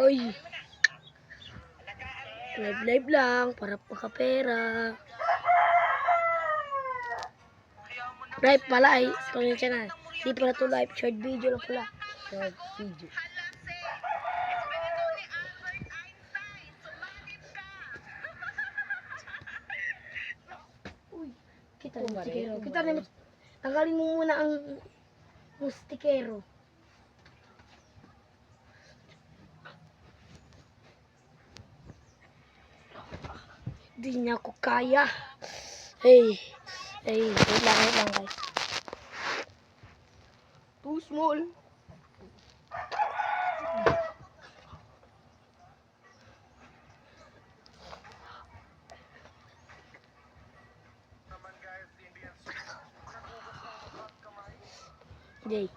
Hoy. Live lang para makapera. Live pala ay pasensya na. Di pala to live, short video lang pala. Short video. Uy, kita mo stikero. Kita mo. Tanggalin mo muna ang stikero. Di niya ako kaya. Hey, wait lang guys. Too small. Jay.